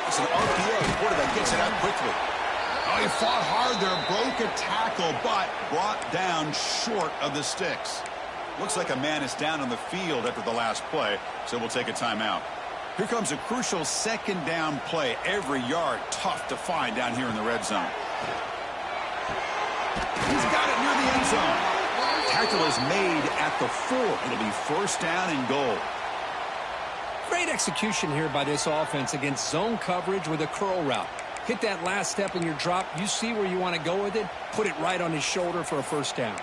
It's an RPA. Quarterback gets it out quickly. Oh, he fought hard there. Broke a tackle, but brought down short of the sticks. Looks like a man is down on the field after the last play, so we'll take a timeout. Here comes a crucial 2nd down play. Every yard tough to find down here in the red zone. He's got it near the end zone. Tackle is made at the 4. It'll be 1st down and goal. Great execution here by this offense against zone coverage with a curl route. Hit that last step in your drop. You see where you want to go with it. Put it right on his shoulder for a 1st down.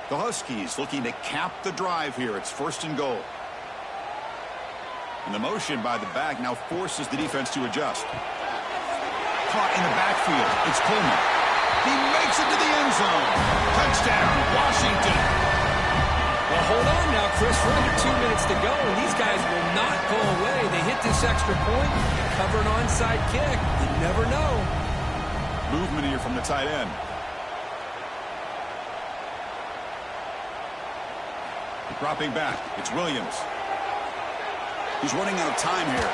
The Huskies looking to cap the drive here. It's 1st and goal. And the motion by the back now forces the defense to adjust. Caught in the backfield. It's Coleman. He makes it to the end zone. Touchdown, Washington. Well, hold on now, Chris. We're under 2 minutes to go, and these guys will not go away. They hit this extra point, cover an onside kick. You never know. Movement here from the tight end. Dropping back, it's Williams. He's running out of time here.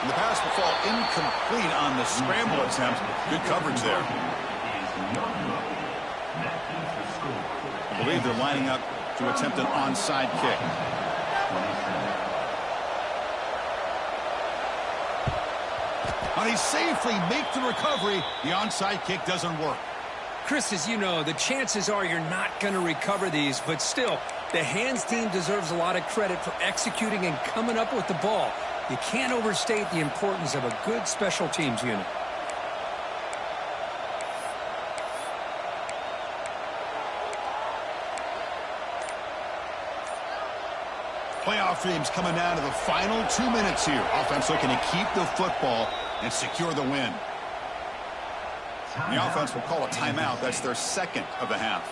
And the pass will fall incomplete on the scramble attempt. Good coverage there. I believe they're lining up to attempt an onside kick. And he safely makes the recovery. The onside kick doesn't work. Chris, as you know, the chances are you're not going to recover these, but still, the hands team deserves a lot of credit for executing and coming up with the ball. You can't overstate the importance of a good special teams unit. Playoff teams coming down to the final 2 minutes here. Offense looking to keep the football and secure the win. The offense will call a timeout. That's their second of the half.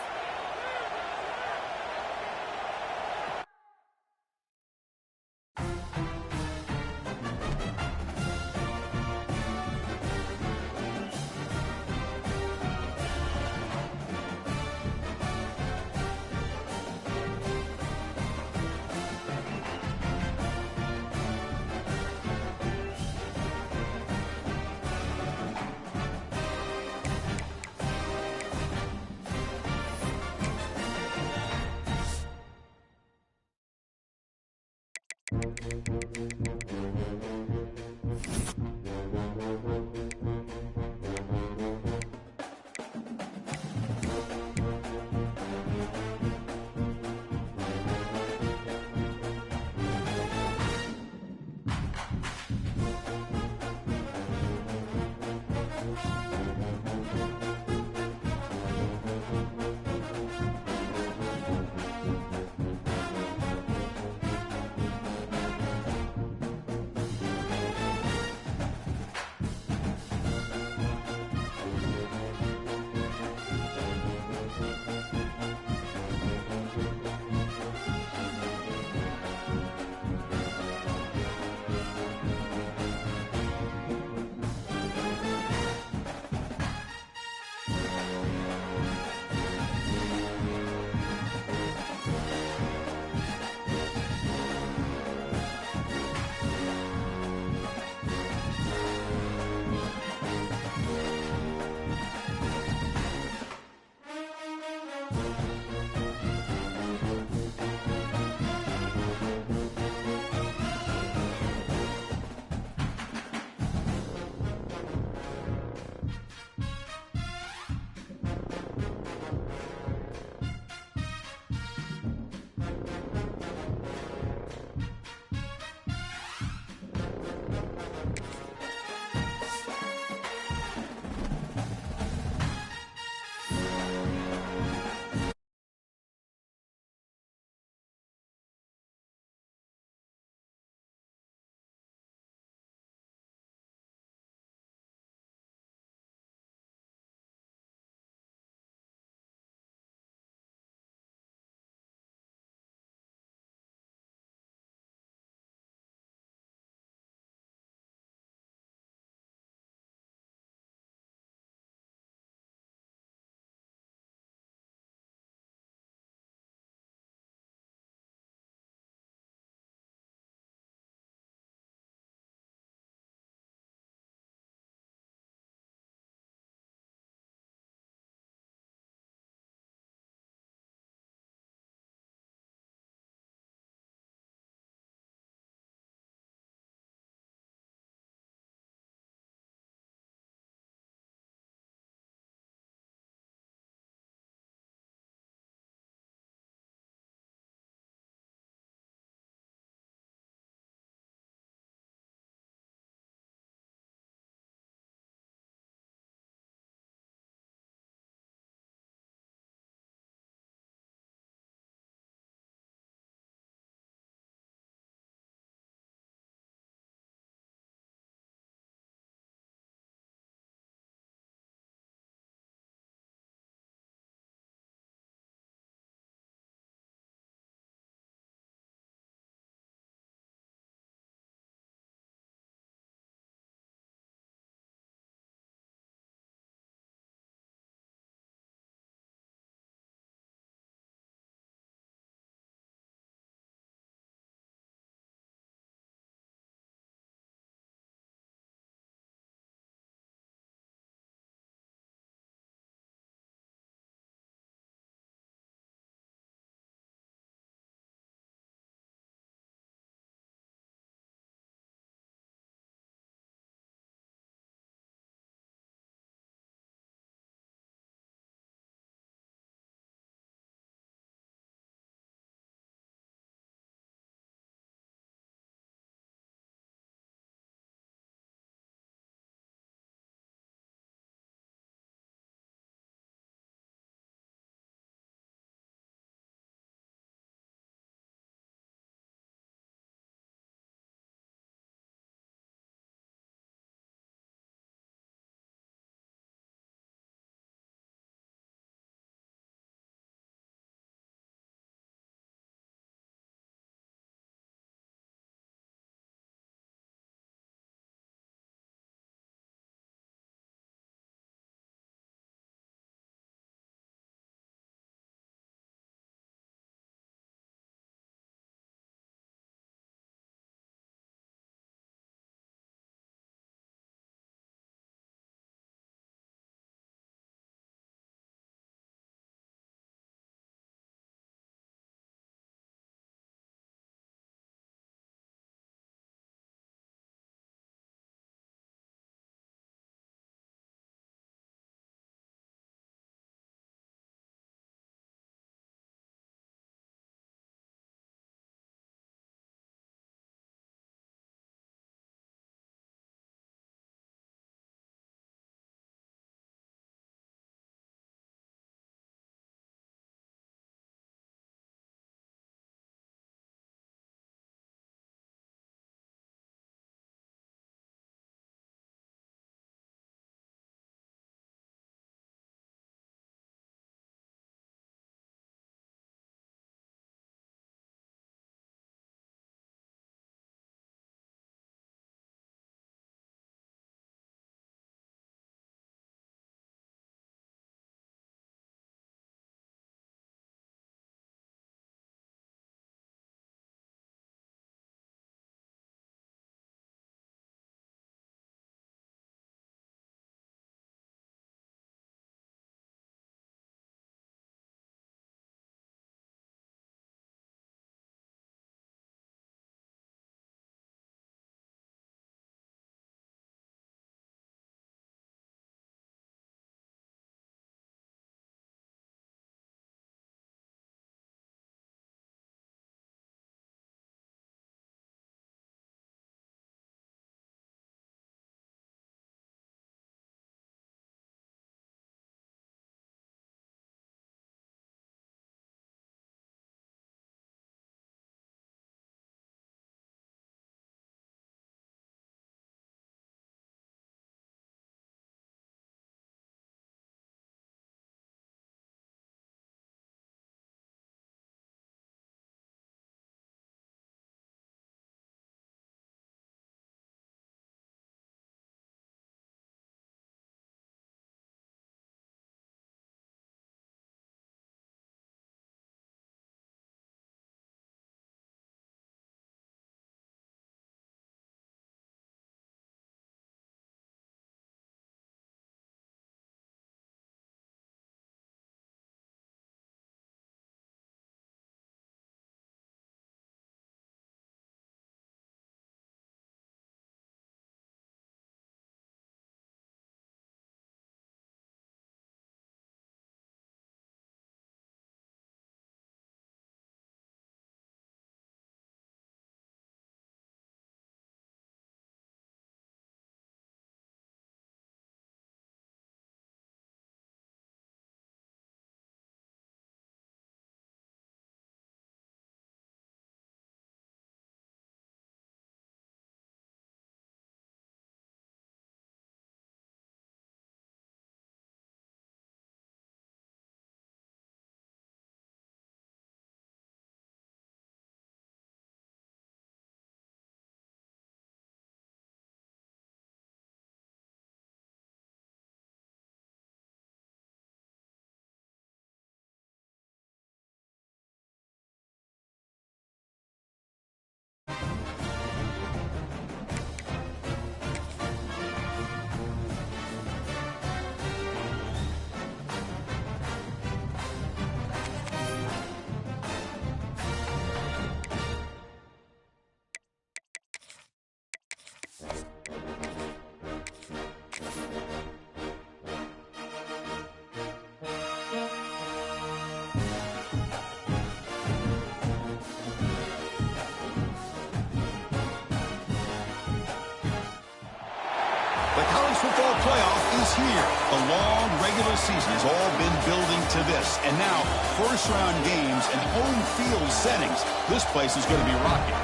football playoff is here. The long regular season has all been building to this. And now, first-round games and home field settings. This place is going to be rocking.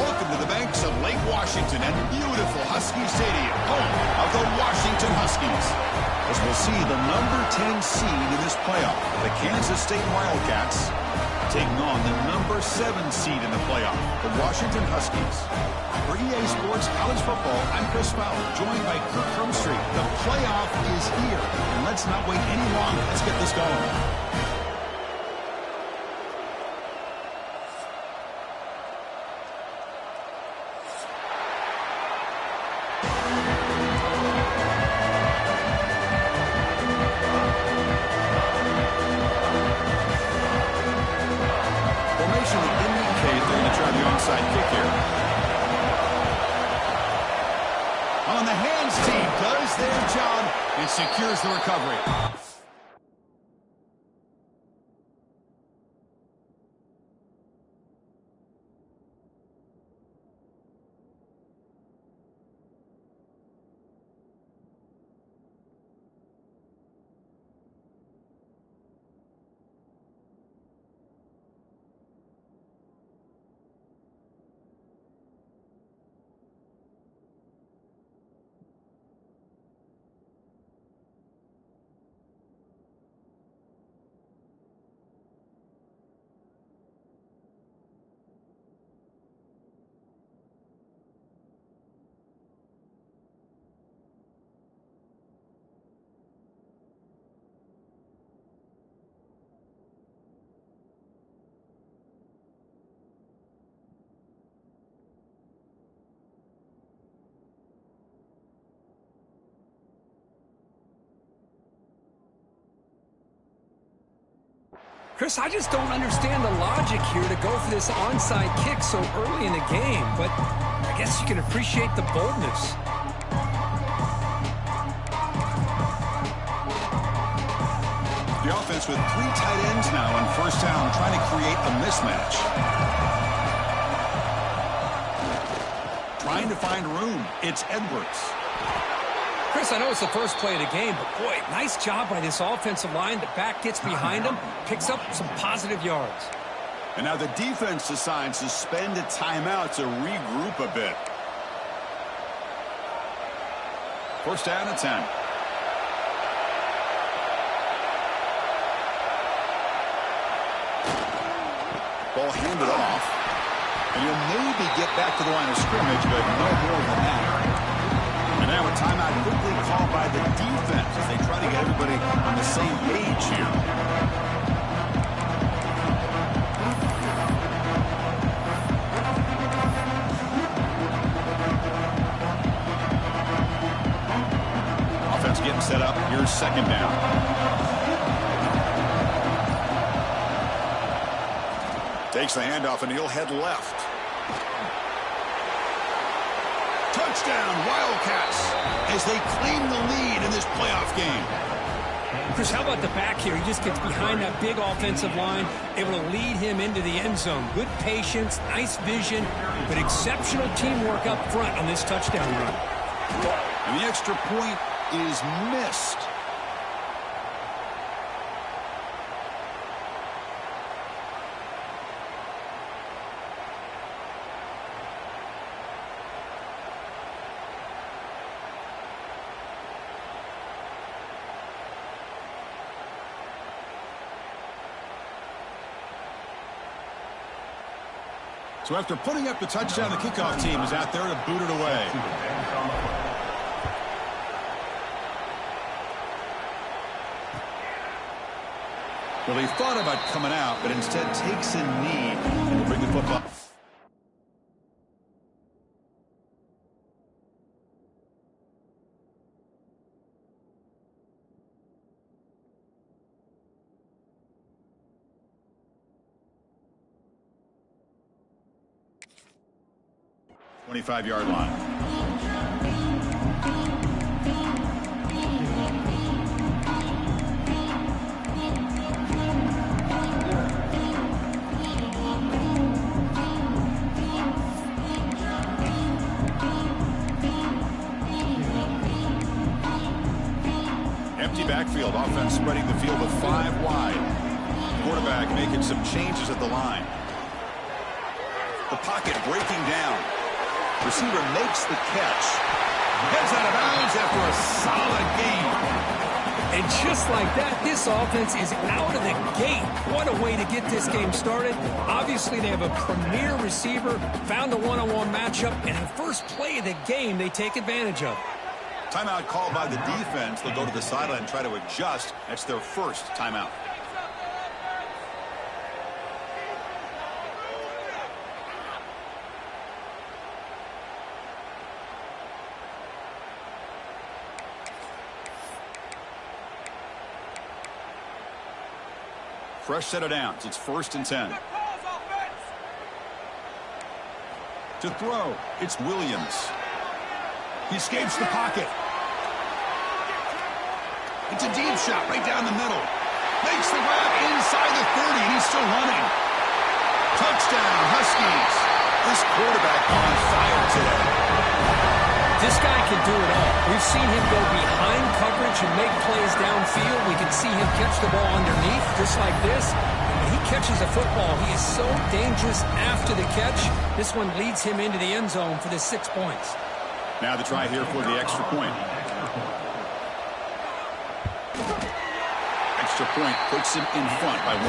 Welcome to the banks of Lake Washington and beautiful Husky Stadium, home of the Washington Huskies. As we'll see the number 10 seed in this playoff, the Kansas State Wildcats, taking on the number 7 seed in the playoff, the Washington Huskies. For EA Sports College Football, I'm Chris Fowler, joined by Kirk Crumstreet. The playoff is here, and let's not wait any longer. Let's get this going. On the hands team does their job and secures the recovery. Chris, I just don't understand the logic here to go for this onside kick so early in the game, but I guess you can appreciate the boldness. The offense with 3 tight ends now on first down, trying to create a mismatch. Trying to find room. It's Edwards. Chris, I know it's the first play of the game, but boy, nice job by this offensive line. The back gets behind him, picks up some positive yards. And now the defense decides to spend a timeout to regroup a bit. First down and 10. Ball handed off. And he'll maybe get back to the line of scrimmage, but no more than that. And now a timeout quickly called by the defense as they try to get everybody on the same page here. Offense getting set up. Here's second down. Takes the handoff and he'll head left. Touchdown, Wildcats, as they claim the lead in this playoff game. Chris, how about the back here? He just gets behind that big offensive line, able to lead him into the end zone. Good patience, nice vision, but exceptional teamwork up front on this touchdown run. And the extra point is missed. So after putting up the touchdown, the kickoff team is out there to boot it away. Well, he thought about coming out, but instead takes a knee and will bring the football. Yard line. Empty backfield. Offense spreading the field with 5 wide. Quarterback making some changes at the line. The pocket breaking down. Receiver makes the catch. Heads out of bounds after a solid gain. And just like that, this offense is out of the gate. What a way to get this game started. Obviously, they have a premier receiver, found a one-on-one matchup, and the first play of the game they take advantage of. Timeout called by the defense. They'll go to the sideline and try to adjust. That's their first timeout. Fresh set of downs. It's 1st and 10. To throw, it's Williams. He escapes the pocket. It's a deep shot right down the middle. Makes the grab inside the 30, and he's still running. Touchdown, Huskies. This quarterback on fire today. This guy can do it all. We've seen him go behind coverage and make plays downfield. We can see him catch the ball underneath, just like this. When he catches a football, he is so dangerous after the catch. This one leads him into the end zone for the 6 points. Now the try here for the extra point. Extra point puts him in front by 1.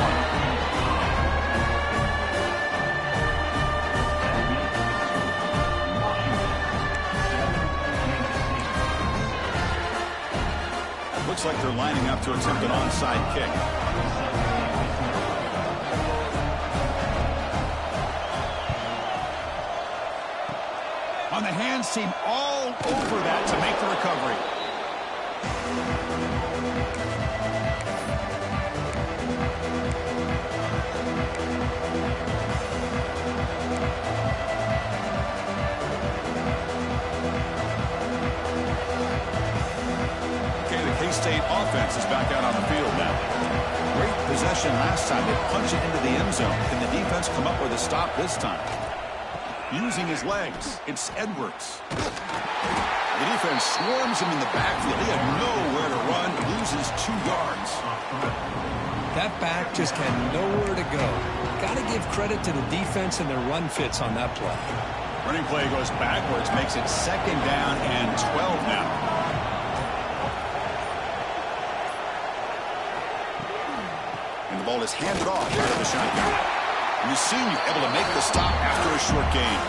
Looks like they're lining up to attempt an onside kick. On the hands team all over that to make the recovery. K-State offense is back out on the field now. Great possession last time. They punch it into the end zone. Can the defense come up with a stop this time? Using his legs, it's Edwards. The defense swarms him in the backfield. He had nowhere to run, loses 2 yards. That back just had nowhere to go. Got to give credit to the defense and their run fits on that play. Running play goes backwards, makes it 2nd down and 12 now. The ball is handed off out of the shotgun. Mussini able to make the stop after a short gain.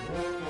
you